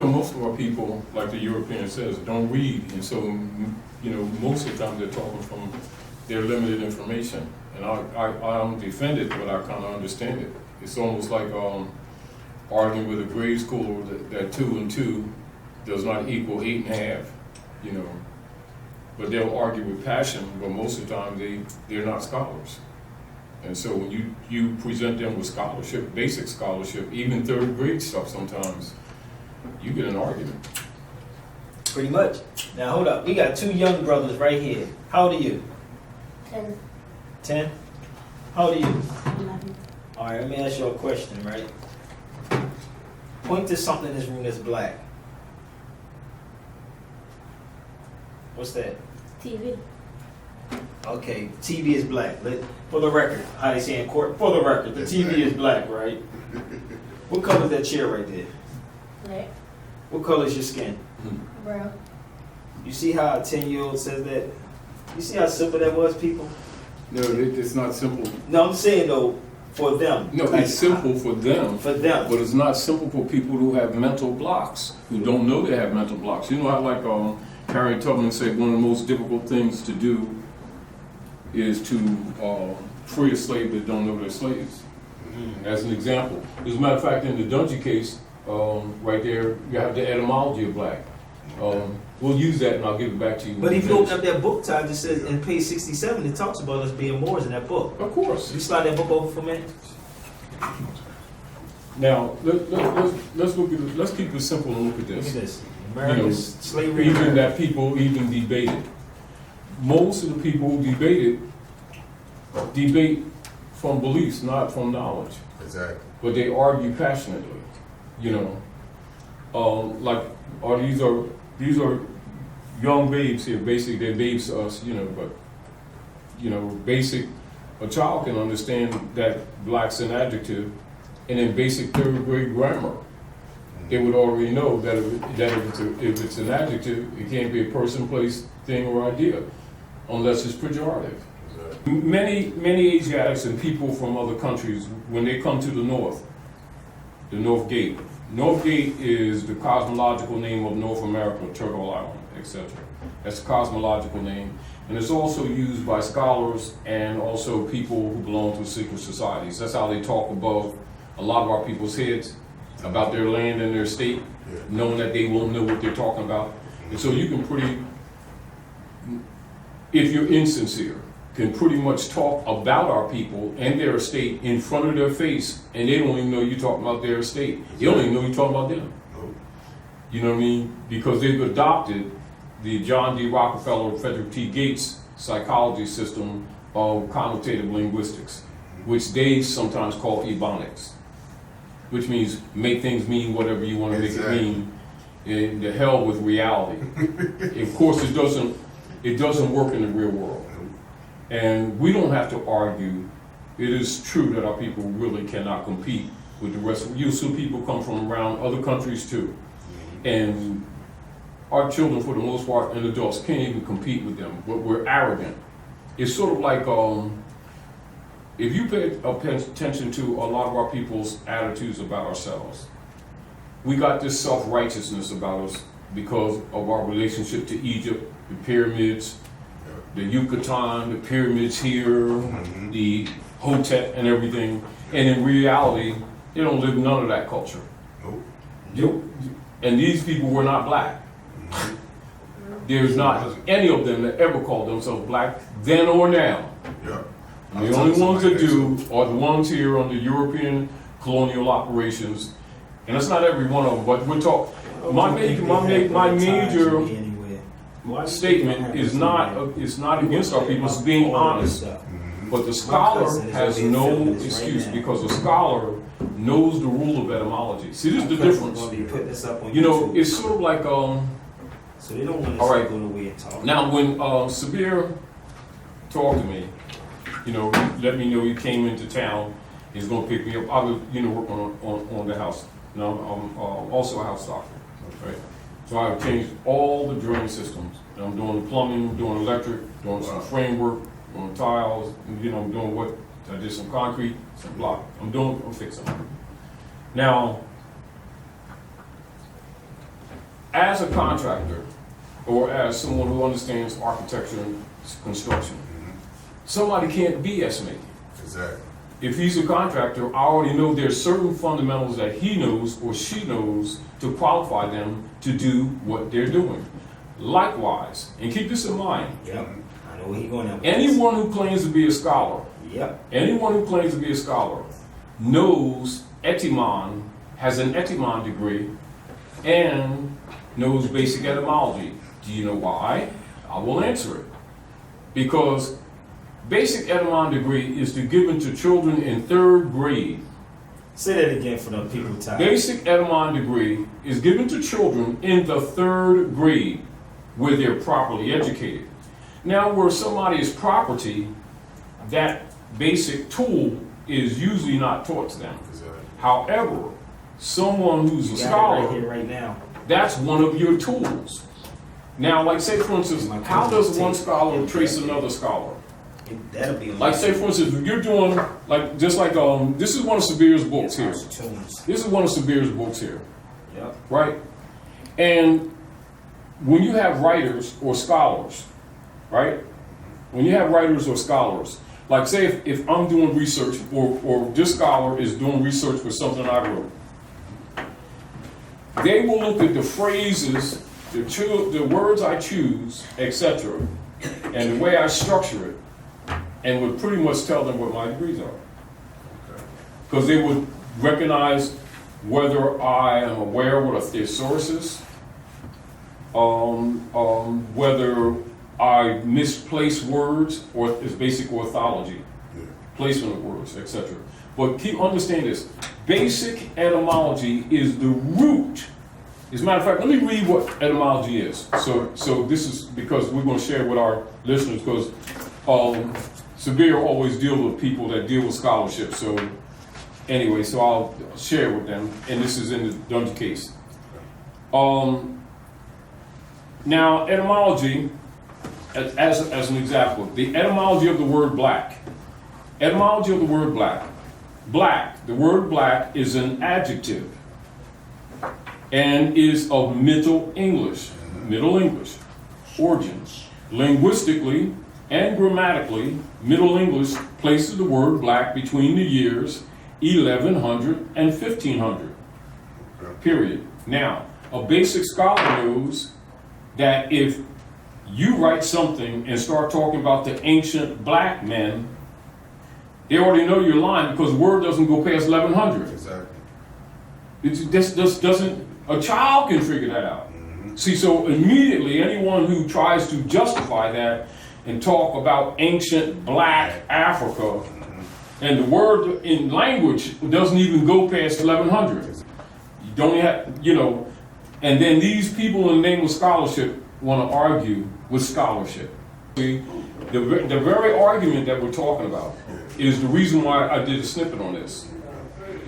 Most of our people, like the European says, don't read, and so most of the time they're talking from their limited information. And I don't defend it, but I kind of understand it. It's almost like arguing with a grade schooler that 2 and 2 does not equal 8.5. But they'll argue with passion, but most of the time they're not scholars. And so when you present them with scholarship, basic scholarship, even third grade stuff sometimes, you get an argument. Pretty much. Now hold up, we got 2 young brothers right here. How old are you? 10. 10? How old are you? 11. All right, let me ask you a question, right? Point to something in this room that's black. What's that? TV. Okay, TV is black. For the record, how they say in court, for the record, the TV is black, right? What color is that chair right there? Black. What color is your skin? Brown. You see how a 10-year-old says that? You see how simple that was, people? No, it's not simple. No, I'm saying though, for them. No, like, it's simple for them. For them. But it's not simple for people who have mental blocks, who don't know they have mental blocks. You know how like Harriet Tubman said one of the most difficult things to do is to free a slave that don't know they're slaves. As an example. As a matter of fact, in the Dungy case, right there, you have the etymology of black. We'll use that and I'll give it back to you. But if you open up that book, Taj, it says in page 67, it talks about us being Moors in that book. Of course. You slide that book over for me? Now, let's look at it. Let's keep it simple and look at Look this. at this. America's slavery. Even that people even debated. Most of the people who debate from beliefs, not from knowledge. Exactly. But they argue passionately. These are young babes here. Basically, they're babes to us. Basic. A child can understand that black's an adjective, and in basic third grade grammar, they would already know that if it's an adjective, it can't be a person, place, thing, or idea, unless it's pejorative. Exactly. Many Asiatics and people from other countries, when they come to the North Gate. North Gate is the cosmological name of North America, Turtle Island, etc. That's the cosmological name. And it's also used by scholars and also people who belong to secret societies. That's how they talk above a lot of our people's heads about their land and their state, knowing that they won't know what they're talking about. And so you can if you're insincere, can pretty much talk about our people and their estate in front of their face, and they don't even know you're talking about their estate. They don't even know you're talking about them. You know what I mean? Because they've adopted the John D. Rockefeller, Frederick T. Gates psychology system of connotative linguistics, which they sometimes call ebonics, which means make things mean whatever you want to make it mean, and the hell with reality. Of course, it doesn't work in the real world. And we don't have to argue. It is true that our people really cannot compete with the rest of you. So people come from around other countries too. And our children, for the most part, and adults can't even compete with them, but we're arrogant. It's sort of like, if you pay attention to a lot of our people's attitudes about ourselves, we got this self-righteousness about us because of our relationship to Egypt, the pyramids, the Yucatan, the pyramids here, the Hotep and everything. And in reality, they don't live none of that culture. And these people were not black. There's not any of them that ever called themselves black, then or now. And the only ones that do are the ones here on the European colonial operations. And it's not every one of them, but we're talking, my major statement is not against our people, it's being honest. But the scholar has no excuse because the scholar knows the rule of etymology. See, this is the difference. It's sort of like so they don't want all right. to go away and talk. Now, when Sabir talked to me, let me know he came into town. He's going to pick me up. I was, working on the house. I'm also a house doctor, right? So I've changed all the drain systems. And I'm doing the plumbing, doing electric, doing some framework, doing tiles. I'm doing what I did some concrete, some block. I'm fixing. Now, as a contractor, or as someone who understands architecture and construction, somebody can't BS me. Exactly. If he's a contractor, I already know there's certain fundamentals that he knows or she knows to qualify them to do what they're doing. Likewise, and keep this in mind, Yep. I know where he going at. anyone who claims to be a scholar, Yep. anyone who claims to be a scholar knows etymon, has an etymon degree, and knows basic etymology. Do you know why? I will answer it. Because basic etymon degree is given to children in 3rd grade. Say that again for the people time. Basic etymon degree is given to children in the 3rd grade where they're properly educated. Now, where somebody is property, that basic tool is usually not taught to them. Exactly. However, someone who's a You got it scholar, right here, right now. that's one of your tools. Now, like say for instance, how does one scholar trace another scholar? That'll be Like say for instance, if you're doing, like, just like, this is one of Sabir's books here. Tunes. This is one of Sabir's books here, Yep. right? And when you have writers or scholars, right? When you have writers or scholars, like say if I'm doing research or this scholar is doing research for something I wrote, they will look at the phrases, the words I choose, etc., and the way I structure it, and would pretty much tell them what my degrees are. Because they would recognize whether I am aware of what a thesaurus is, whether I misplace words or it's basic orthology, placement of words, etc. But keep understanding this. Basic etymology is the root. As a matter of fact, let me read what etymology is. So this is because we're going to share with our listeners, because Sabir always deals with people that deal with scholarship. So anyway, so I'll share with them, and this is in the Dungeon case. Now, etymology, as an example, the etymology of the word black. Etymology of the word black. Black, the word black is an adjective and is of Middle English origins. Linguistically and grammatically, Middle English places the word black between the years 1100 and 1500, period. Now, a basic scholar knows that if you write something and start talking about the ancient black men, they already know you're lying because the word doesn't go past 1100. Exactly. This doesn't, a child can figure that out. See, so immediately anyone who tries to justify that and talk about ancient black Africa, and the word in language doesn't even go past 1100. You don't have, and then these people in the name of scholarship want to argue with scholarship. See, the very argument that we're talking about is the reason why I did a snippet on this.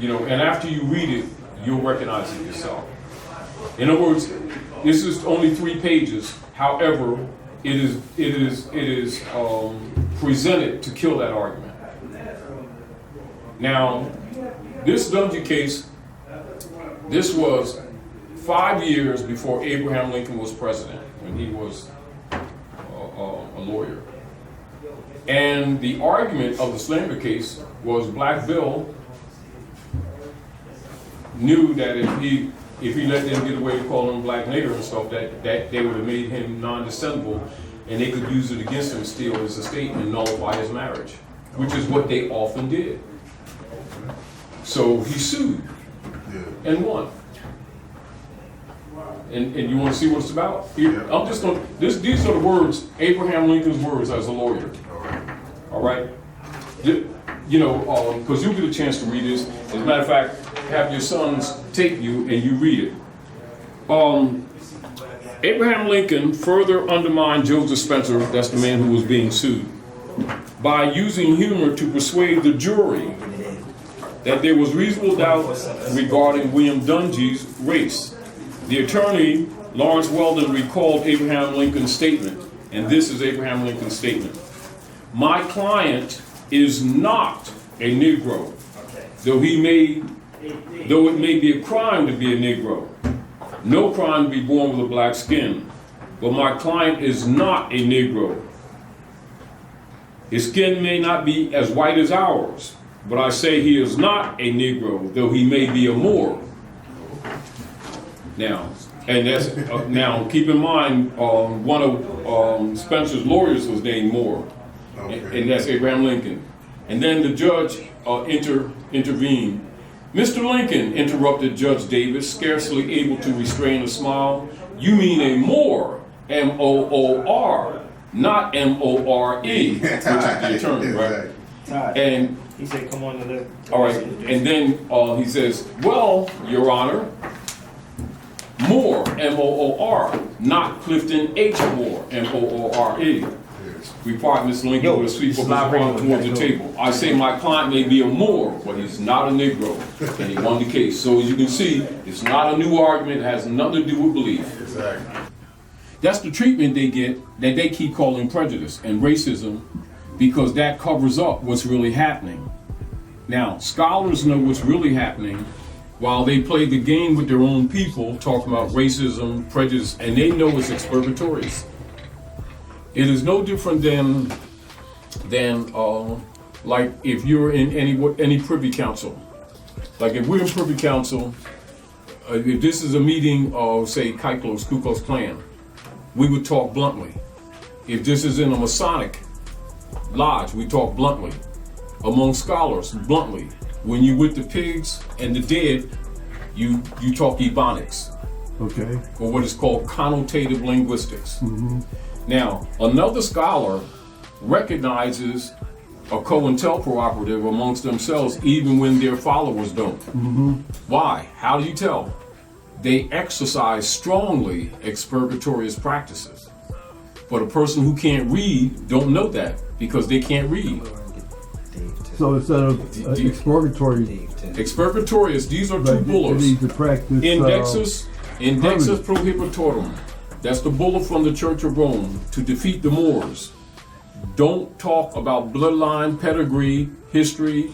And after you read it, you'll recognize it yourself. In other words, this is only 3 pages. However, it is presented to kill that argument. Now, this Dungy case, this was 5 years before Abraham Lincoln was president, when he was a lawyer. And the argument of the slander case was Black Bill knew that if he let them get away with calling him black nigger and stuff, that they would have made him non-descendable, and they could use it against him, steal his estate, and nullify his marriage, which is what they often did. So he sued and won. And you want to see what it's about? I'm just going. These are the words, Abraham Lincoln's words as a lawyer. All right. Because you'll get a chance to read this. As a matter of fact, have your sons tape you and you read it. Abraham Lincoln further undermined Joseph Spencer, that's the man who was being sued, by using humor to persuade the jury that there was reasonable doubt regarding William Dungy's race. The attorney, Lawrence Weldon, recalled Abraham Lincoln's statement, and this is Abraham Lincoln's statement. My client is not a Negro, though it may be a crime to be a Negro. No crime to be born with a black skin, but my client is not a Negro. His skin may not be as white as ours, but I say he is not a Negro, though he may be a Moor. Now, and that's now. Keep in mind, one of Spencer's lawyers was named Moor, and that's Abraham Lincoln. And then the judge intervened. Mr. Lincoln, interrupted Judge Davis, scarcely able to restrain a smile. You mean a Moor, M-O-O-R, not M-O-R-E, which is the attorney, right? Taj. And He said, come on to the... all right, and then he says, well, Your Honor, Moore, M-O-O-R, not Clifton H. Moore, M-O-O-R-E. Report Mr. Lincoln with a sweep of his arm towards the table. I say my client may be a Moor, but he's not a Negro, and he won the case. So as you can see, it's not a new argument, it has nothing to do with belief. Exactly. That's the treatment they get that they keep calling prejudice and racism, because that covers up what's really happening. Now, scholars know what's really happening while they play the game with their own people, talking about racism, prejudice, and they know it's expurgatorious. It is no different than like if you're in any privy council. Like if we're in privy council, if this is a meeting of, say, Kaiklos, Ku Klux Klan, we would talk bluntly. If this is in a Masonic lodge, we talk bluntly. Among scholars, bluntly. When you with the pigs and the dead, you talk Ebonics. Okay. Or what is called connotative linguistics. Mm-hmm. Now, another scholar recognizes a COINTELPRO operative amongst themselves even when their followers don't. Mm-hmm. Why? How do you tell? They exercise strongly expurgatorious practices. But a person who can't read don't know that because they can't read. So instead of expurgatory, Expurgatorious, these are two they bullets. need to practice Indexus prohibitorum. That's the bullet from the Church of Rome to defeat the Moors. Don't talk about bloodline, pedigree, history,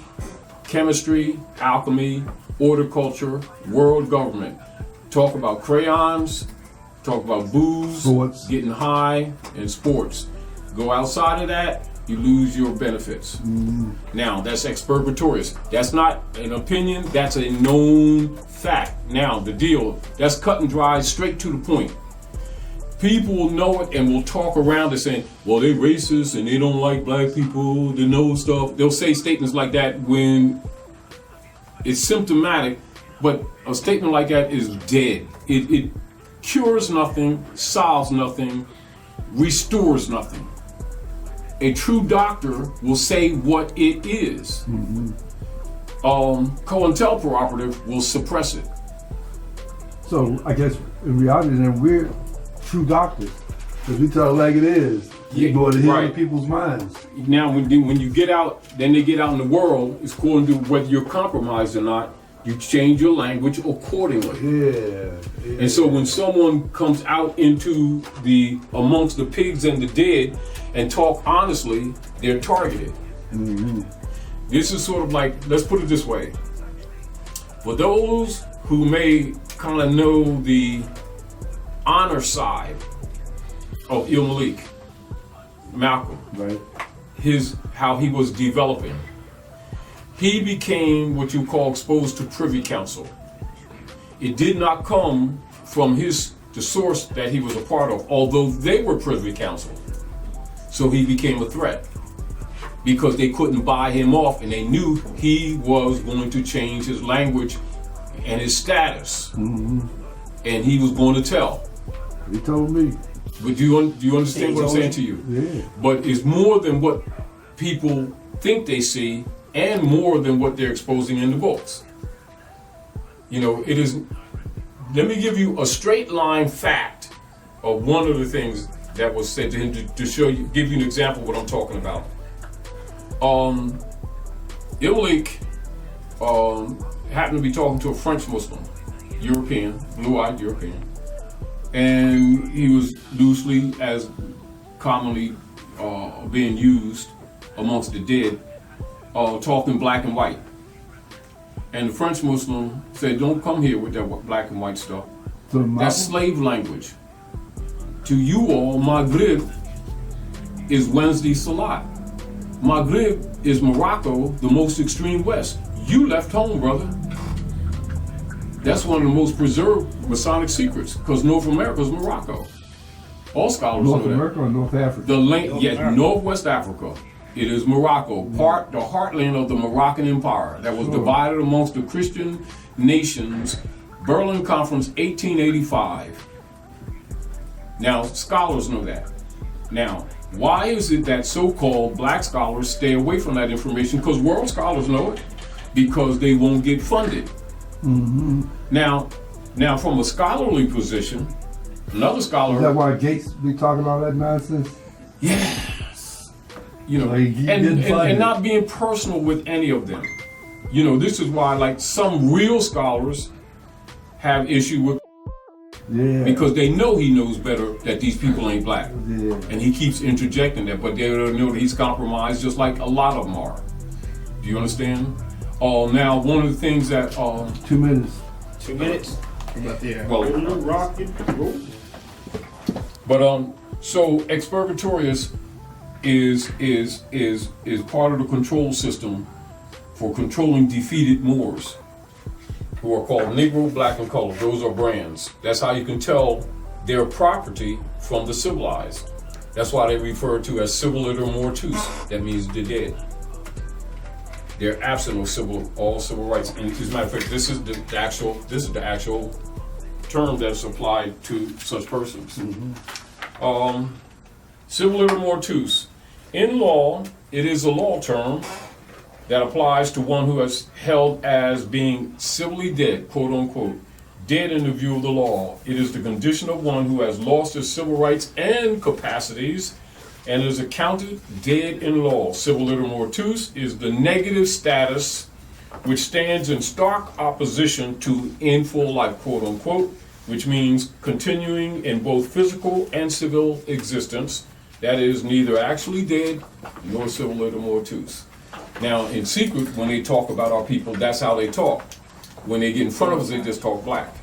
chemistry, alchemy, horticulture, world government. Talk about crayons, talk about booze, Sports. getting high, and sports. Go outside of that, you lose your benefits. Now, that's expurgatorious. That's not an opinion, that's a known fact. Now, the deal, that's cut and dry, straight to the point. People will know it and will talk around it saying, well, they racist and they don't like black people, they know stuff. They'll say statements like that when it's symptomatic, but a statement like that is dead. It cures nothing, solves nothing, restores nothing. A true doctor will say what it is. Mm-hmm. COINTELPRO operative will suppress it. So I guess in reality, then we're true doctors because we tell it like it is. You go to heal right. people's minds. Now, when you get out, then they get out in the world, it's according to whether you're compromised or not, you change your language accordingly. Yeah. And so when someone comes out into amongst the pigs and the dead and talk honestly, they're targeted. Mm-hmm. This is sort of like, let's put it this way. For those who may kind of know the honor side of Malik, Malcolm, Right. how he was developing. He became what you call exposed to Privy Council. It did not come from the source that he was a part of, although they were Privy Council. So he became a threat because they couldn't buy him off and they knew he was going to change his language and his status. Mm-hmm. And he was going to tell. He told me. But do you understand what I'm saying to you? Yeah. But it's more than what people think they see and more than what they're exposing in the books. You know, it is, let me give you a straight line fact of one of the things that was said to him to show you, give you an example of what I'm talking about. Illik happened to be talking to a French Muslim, European, blue-eyed European. And he was loosely, as commonly being used amongst the dead, talking black and white. And the French Muslim said, don't come here with that black and white stuff. So That's slave language. To you all, Maghrib is Wednesday Salat. Maghrib is Morocco, the most extreme west. You left home, brother. That's one of the most preserved Masonic secrets, because North America is Morocco. All scholars North know that. America or North Africa? Northwest Africa. It is Morocco, the heartland of the Moroccan Empire that was divided amongst the Christian nations. Berlin Conference, 1885. Now, scholars know that. Now, why is it that so-called black scholars stay away from that information? Because world scholars know it, because they won't get funded. Mm-hmm. Now, from a scholarly position, another scholar. Is that why Gates be talking all that nonsense? Yes. You know, Like, and not being personal with any of them. You know, this is why, like, some real scholars have issue with, because they know he knows better that these people ain't black. Yeah. And he keeps interjecting that, but they don't know that he's compromised, just like a lot of them are. Do you understand? Now, one of the things that 2 minutes. 2 minutes. well, but so expurgatorius is part of the control system for controlling defeated Moors, who are called Negro, Black, and Colored. Those are brands. That's how you can tell their property from the civilized. That's why they refer to as civil iter mortuus. That means the dead. They're absent of all civil rights. And as a matter of fact, this is the actual term that's applied to such persons. Mm-hmm. Civil iter mortuus. In law, it is a law term that applies to one who is held as being civilly dead, quote unquote, dead in the view of the law. It is the condition of one who has lost his civil rights and capacities and is accounted dead in law. Civil iter mortuus is the negative status which stands in stark opposition to in full life, quote unquote, which means continuing in both physical and civil existence. That is neither actually dead nor civil iter mortuus. Now, in secret, when they talk about our people, that's how they talk. When they get in front of us, they just talk black.